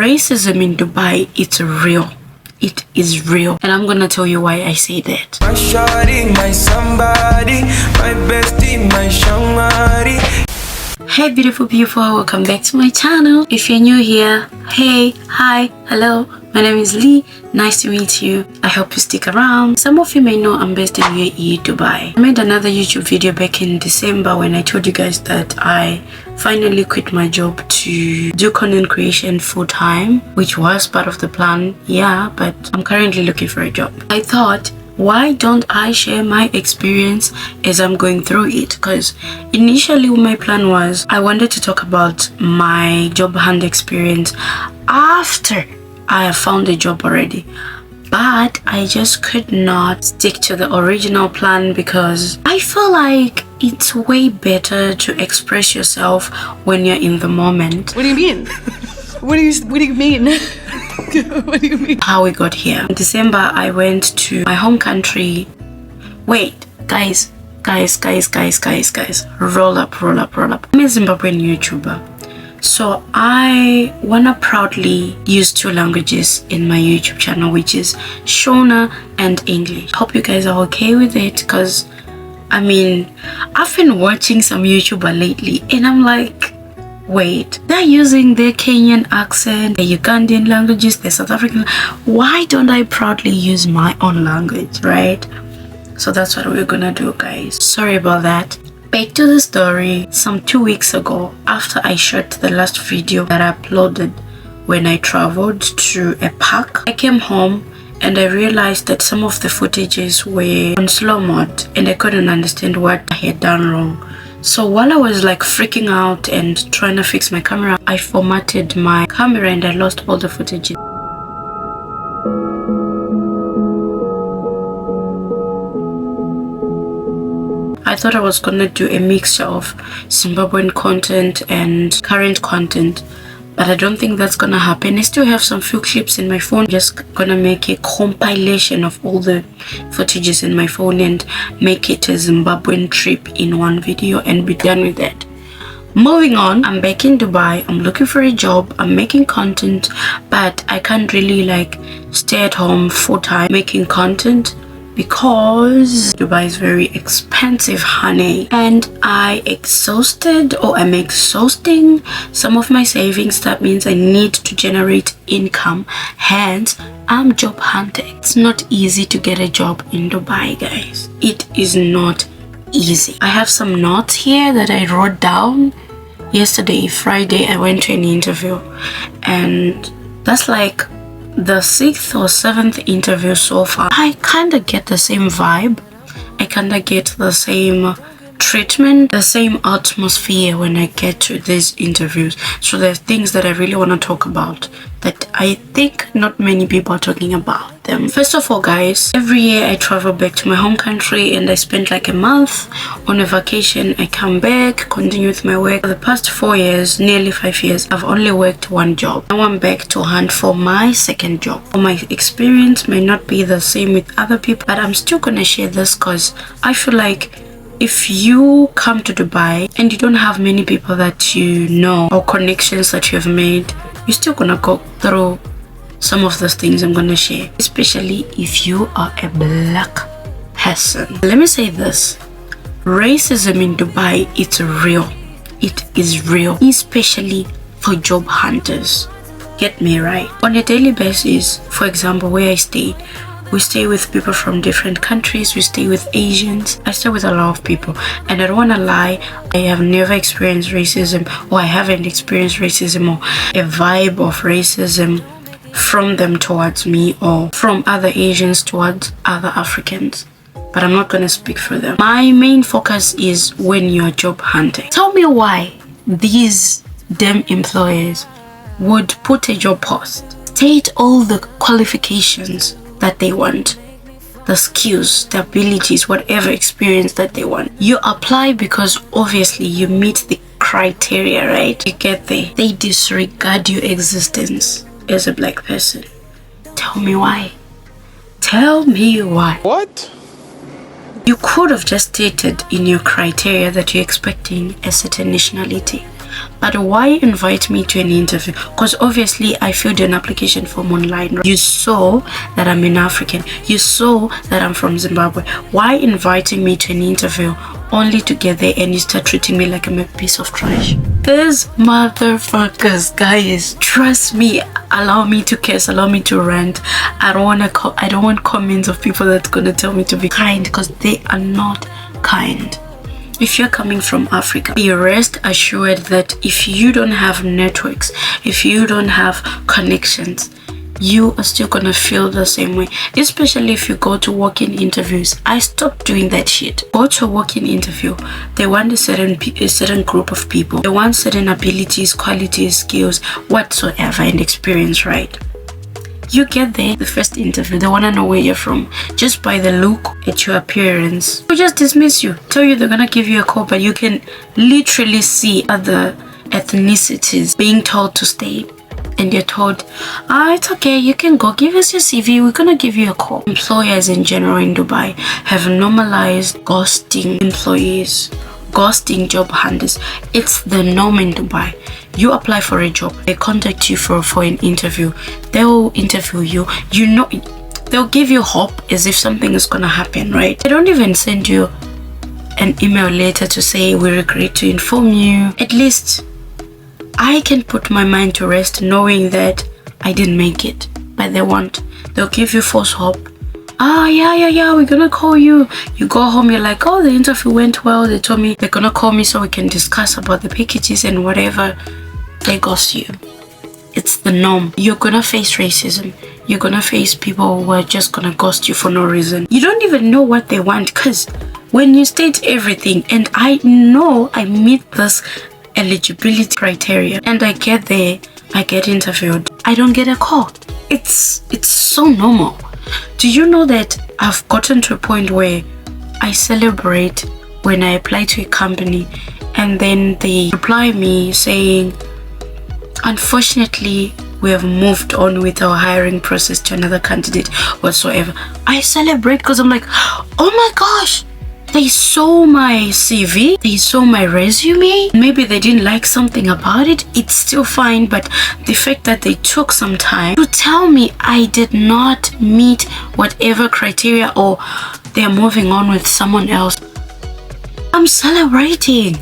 Racism in Dubai, it's real. It is real. And I'm gonna tell you why I say that. My shawty, my somebody, my bestie, my shamari. Hey beautiful people, welcome back to my channel. If you're new here, hey, hi, hello, my name is Lee. Nice to meet you. I hope you stick around. Some of you may know I'm based in UAE, Dubai. I made another YouTube video back in December when I told you guys that I finally quit my job to do content creation full time, which was part of the plan, yeah, but I'm currently looking for a job. I thought, why don't I share my experience as I'm going through it? Because initially my plan was I wanted to talk about my job hunt experience after I have found a job already, but I just could not stick to the original plan because I feel like it's way better to express yourself when you're in the moment. What do you mean? What do you mean? What do you mean? How we got here. In December, I went to my home country. Wait, guys. Roll up. I'm a Zimbabwean YouTuber. So I wanna proudly use 2 languages in my YouTube channel, which is Shona and English. Hope you guys are okay with it, because I mean, I've been watching some YouTuber lately and I'm like, wait, they're using their Kenyan accent, the Ugandan languages, the South African. Why don't I proudly use my own language, right? So that's what we're gonna do, guys. Sorry about that. Back to the story. Some 2 weeks ago, after I shot the last video that I uploaded when I traveled to a park, I came home and I realized that some of the footages were on slow mode and I couldn't understand what I had done wrong. So while I was like freaking out and trying to fix my camera, I formatted my camera and I lost all the footage. I thought I was gonna do a mixture of Zimbabwean content and current content, but I don't think that's gonna happen. I still have some few clips in my phone. Just gonna make a compilation of all the footages in my phone and make it a Zimbabwean trip in one video and be done with that. Moving on, I'm back in Dubai. I'm looking for a job. I'm making content, but I can't really like stay at home full time making content because Dubai is very expensive, honey, and I'm exhausting some of my savings. That means I need to generate income, hence I'm job hunting. It's not easy to get a job in Dubai, guys. It is not easy. I have some notes here that I wrote down yesterday, Friday. I went to an interview and that's like the 6th or 7th interview so far. I kind of get the same vibe. I kind of get the same treatment, the same atmosphere when I get to these interviews. So there's things that I really want to talk about that I think not many people are talking about them. First of all, guys, every year I travel back to my home country and I spend like a month on a vacation. I come back, continue with my work. For the past 4 years, nearly 5 years, I've only worked one job. Now I'm back to hunt for my second job. My experience may not be the same with other people, but I'm still gonna share this because I feel like if you come to Dubai and you don't have many people that you know or connections that you have made, you're still gonna go through some of those things I'm gonna share, especially if you are a black person. Let me say this: racism in Dubai, it's real. It is real, especially for job hunters. Get me right. On a daily basis, for example, where I stayed, we stay with people from different countries. We stay with Asians. I stay with a lot of people, and I don't want to lie, I have never experienced racism, or I haven't experienced racism or a vibe of racism from them towards me or from other Asians towards other Africans, but I'm not going to speak for them. My main focus is when you're job hunting. Tell me why these damn employers would put a job post, state all the qualifications that they want, the skills, the abilities, whatever experience that they want. You apply because obviously you meet the criteria, right? You get there. They disregard your existence as a black person. Tell me why. Tell me why. What? You could have just stated in your criteria that you're expecting a certain nationality, But why invite me to an interview? Because obviously I filled an application form online. You saw that I'm an African. You saw that I'm from Zimbabwe. Why inviting me to an interview only to get there and you start treating me like I'm a piece of trash? These motherfuckers, guys, trust me. Allow me to curse, allow me to rant. I don't want comments of people that's gonna tell me to be kind, because they are not kind. If you're coming from Africa, be rest assured that if you don't have networks, if you don't have connections, you are still gonna feel the same way. Especially if you go to walk-in interviews. I stopped doing that shit. Go to a walk-in interview, they want a certain group of people. They want certain abilities, qualities, skills, whatsoever, and experience, right? You get there, the first interview, they want to know where you're from. Just by the look at your appearance, they just dismiss you, tell you they're gonna give you a call, but you can literally see other ethnicities being told to stay, and you're told, it's okay, you can go, give us your CV, we're gonna give you a call. Employers in general in Dubai have normalized ghosting employees, ghosting job hunters. It's the norm in Dubai. You apply for a job, they contact you for an interview, they'll interview you, they'll give you hope as if something is gonna happen, right? They don't even send you an email later to say, we regret to inform you. At least I can put my mind to rest knowing that I didn't make it. But they'll give you false hope. Yeah, we're gonna call you. You go home, you're like, the interview went well, they told me they're gonna call me so we can discuss about the packages and whatever. They ghost you. It's the norm. You're gonna face racism. You're gonna face people who are just gonna ghost you for no reason. You don't even know what they want, because when you state everything, and I know I meet this eligibility criteria, and I get there, I get interviewed, I don't get a call. It's so normal. Do you know that I've gotten to a point where I celebrate when I apply to a company and then they reply me saying, unfortunately, we have moved on with our hiring process to another candidate whatsoever. I celebrate because I'm like, oh my gosh, they saw my CV, they saw my resume. Maybe they didn't like something about it. It's still fine, but the fact that they took some time to tell me I did not meet whatever criteria, or they're moving on with someone else, I'm celebrating.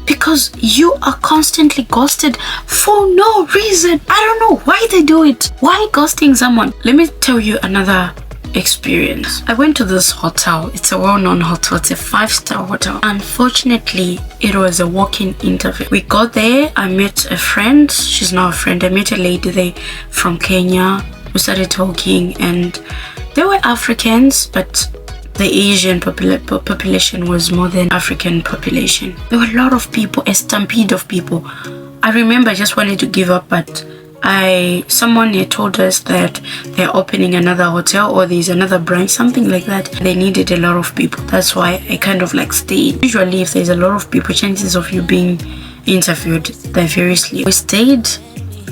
Because you are constantly ghosted for no reason. I don't know why they do it. Why ghosting someone? Let me tell you another experience. I went to this hotel. It's a well-known hotel. It's a 5-star hotel. Unfortunately, it was a walk-in interview. We got there. I met a friend. She's now a friend. I met a lady there from Kenya. We started talking, and they were Africans, but the Asian population was more than African population. There were a lot of people, a stampede of people. I remember I just wanted to give up, but someone had told us that they're opening another hotel, or there's another branch, something like that. They needed a lot of people. That's why I kind of like stayed. Usually if there's a lot of people, chances of you being interviewed, they're very slim. We stayed.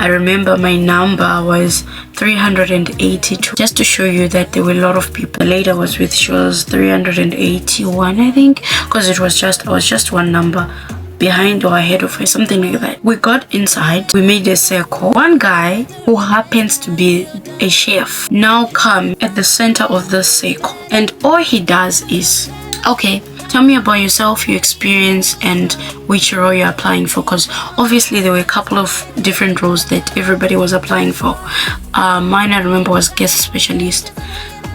I remember my number was 382, just to show you that there were a lot of people. The lady I was with, she was 381, I think, because I was just one number behind or ahead of her, something like that. We got inside, we made a circle. One guy who happens to be a chef now come at the center of the circle, and all he does is, okay, tell me about yourself, your experience, and which role you're applying for, because obviously there were a couple of different roles that everybody was applying for. Mine, I remember, was guest specialist.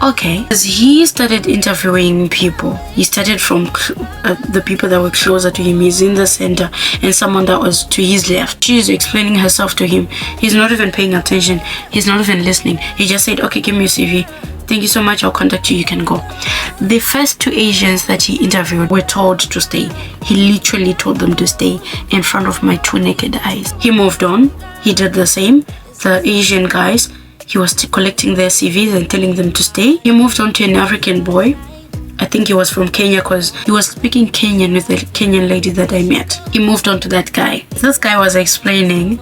Okay, as he started interviewing people, he started from the people that were closer to him. He's in the center, and someone that was to his left, she's explaining herself to him. He's not even paying attention. He's not even listening. He just said, okay, give me your CV. Thank you so much, I'll contact you, you can go. The first 2 Asians that he interviewed were told to stay. He literally told them to stay in front of my 2 naked eyes. He moved on. He did the same. The Asian guys, he was collecting their CVs and telling them to stay. He moved on to an African boy. I think he was from Kenya, because he was speaking Kenyan with the Kenyan lady that I met. He moved on to that guy. This guy was explaining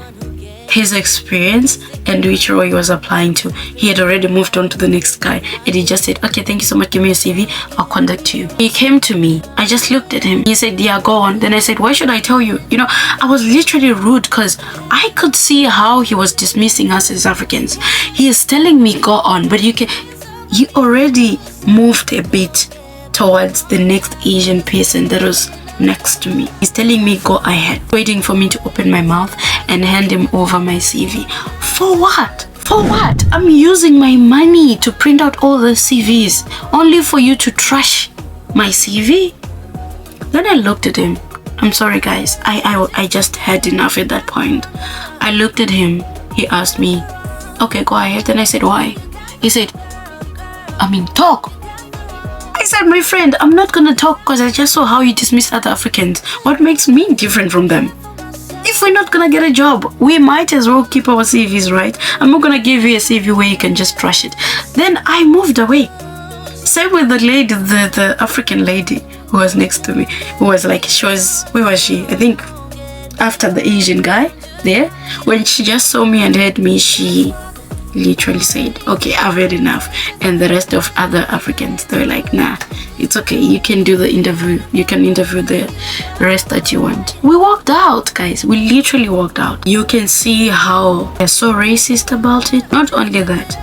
his experience and which role he was applying to. He had already moved on to the next guy, and he just said, okay, thank you so much, give me your CV, I'll contact you. He came to me, I just looked at him, he said, yeah, go on. Then I said, why should I tell you? You know, I was literally rude because I could see how he was dismissing us as Africans. He is telling me go on, but you already moved a bit towards the next Asian person that was next to me. He's telling me go ahead, waiting for me to open my mouth and hand him over my CV. For what? For what? I'm using my money to print out all the CVs only for you to trash my CV? Then I looked at him. I'm sorry guys, I just had enough at that point. I looked at him. He asked me, okay, go ahead. Then I said, why? He said, talk. I said, my friend, I'm not gonna talk because I just saw how you dismiss other Africans. What makes me different from them? If we're not gonna get a job, we might as well keep our CVs, right? I'm not gonna give you a CV where you can just trash it. Then I moved away. Same with the lady, the African lady who was next to me, who was like, where was she? I think after the Asian guy there. When she just saw me and heard me, she literally said, okay, I've had enough. And the rest of other Africans, they were like, nah, it's okay, you can do the interview, you can interview the rest that you want. We walked out, guys. We literally walked out. You can see how they're so racist about it. Not only that,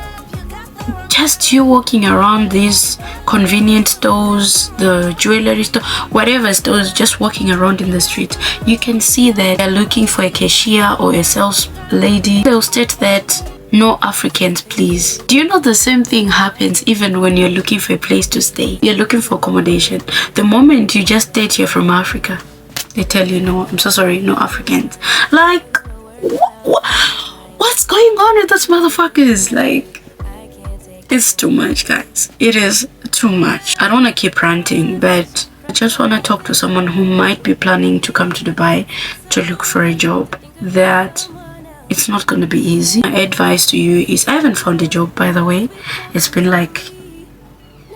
just you walking around these convenient stores, the jewelry store, whatever stores, just walking around in the street, you can see that they're looking for a cashier or a sales lady. They'll state that no Africans, please. Do you know the same thing happens even when you're looking for a place to stay? You're looking for accommodation. The moment you just state you're from Africa, they tell you, no, I'm so sorry, no Africans. Like, what's going on with those motherfuckers? Like, it's too much, guys. It is too much. I don't want to keep ranting, but I just want to talk to someone who might be planning to come to Dubai to look for a job. That it's not going to be easy. My advice to you is, I haven't found a job, by the way. It's been like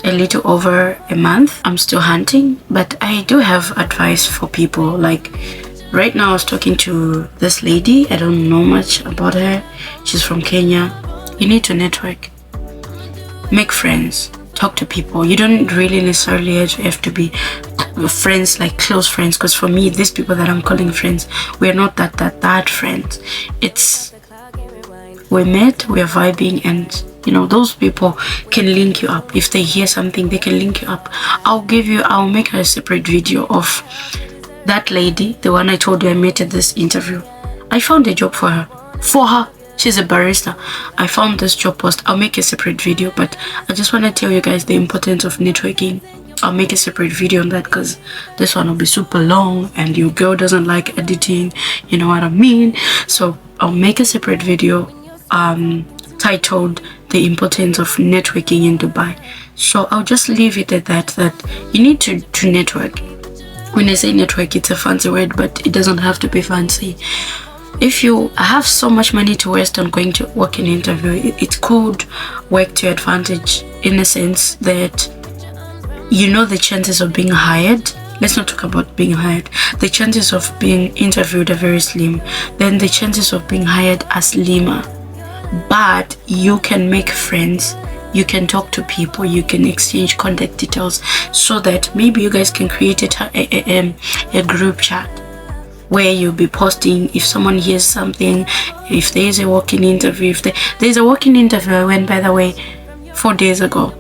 a little over a month. I'm still hunting, but I do have advice for people. Like right now I was talking to this lady. I don't know much about her. She's from Kenya. You need to network, make friends, talk to people. You don't really necessarily have to be friends, like close friends, because for me, these people that I'm calling friends, we're not that friends. It's we met, we're vibing, and you know, those people can link you up. If they hear something, they can link you up. I'll make a separate video of that lady, the one I told you I met at this interview. I found a job for her. She's a barista. I found this job post. I'll make a separate video, but I just want to tell you guys the importance of networking. I'll make a separate video on that because this one will be super long and your girl doesn't like editing, you know what I mean? So I'll make a separate video titled the importance of networking in Dubai. So I'll just leave it at that you need to network. When I say network, it's a fancy word, but it doesn't have to be fancy. If you have so much money to waste on going to work in an interview, it could work to your advantage in a sense that you know the chances of being hired. Let's not talk about being hired. The chances of being interviewed are very slim. Then the chances of being hired are slimmer. But you can make friends. You can talk to people. You can exchange contact details so that maybe you guys can create a group chat where you'll be posting if someone hears something, if there's a walk-in interview. If there's a walk-in interview, I went, by the way, 4 days ago,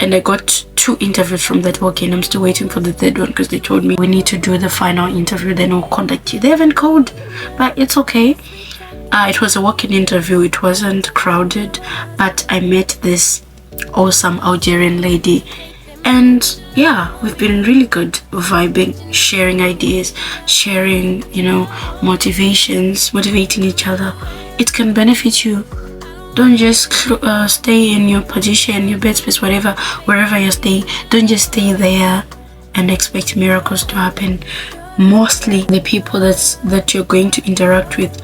and I got 2 interviews from that walk-in. I'm still waiting for the third one because they told me we need to do the final interview, then we'll contact you. They haven't called, but it's okay. It was a walk-in interview. It wasn't crowded, but I met this awesome Algerian lady, and yeah, we've been really good vibing, sharing ideas, sharing, you know, motivating each other. It can benefit you. Don't just stay in your position, your bed space, whatever, wherever you're staying. Don't just stay there and expect miracles to happen. Mostly the people that you're going to interact with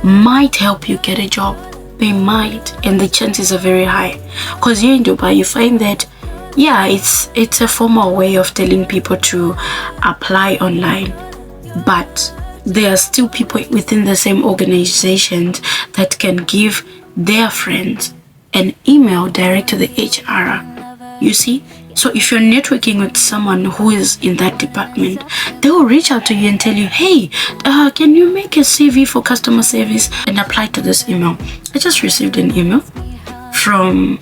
might help you get a job. They might, and the chances are very high. Because here in Dubai, you find that, yeah, it's a formal way of telling people to apply online, but there are still people within the same organizations that can give their friends an email direct to the HR. You see? So if you're networking with someone who is in that department, they will reach out to you and tell you, hey, can you make a CV for customer service and apply to this email? I just received an email from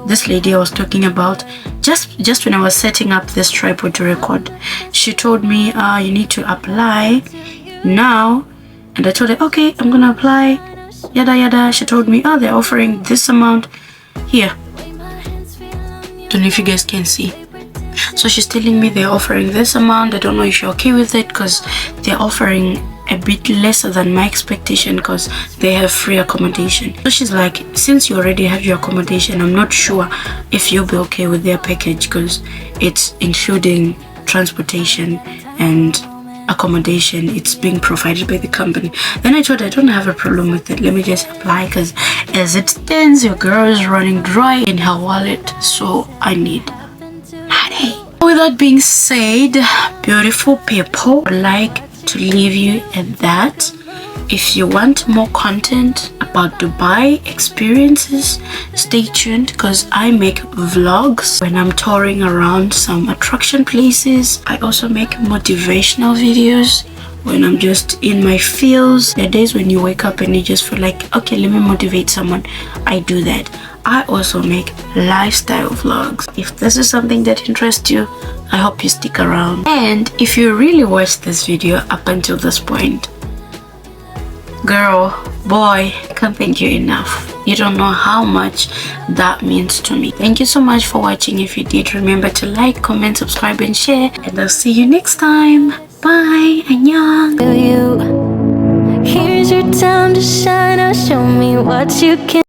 this lady I was talking about just when I was setting up this tripod to record. She told me, you need to apply now. And I told her, okay, I'm gonna apply, yada yada. She told me, they're offering this amount. Here, don't know if you guys can see. So she's telling me they're offering this amount. I don't know if you're okay with it, because they're offering a bit lesser than my expectation because they have free accommodation. So she's like, since you already have your accommodation, I'm not sure if you'll be okay with their package because it's including transportation and accommodation. It's being provided by the company. Then I told her I don't have a problem with it. Let me just apply, because as it stands, your girl is running dry in her wallet, so I need money. With that being said, beautiful people, I'd like to leave you at that. If you want more content about Dubai experiences, stay tuned, because I make vlogs when I'm touring around some attraction places. I also make motivational videos when I'm just in my feels. There are days when you wake up and you just feel like, okay, let me motivate someone. I do that. I also make lifestyle vlogs. If this is something that interests you, I hope you stick around. And if you really watched this video up until this point, girl, boy, I can't thank you enough. You don't know how much that means to me. Thank you so much for watching. If you did, remember to like, comment, subscribe, and share. And I'll see you next time. Bye. Annyeong. Here's your time to shine. Now show me what you can.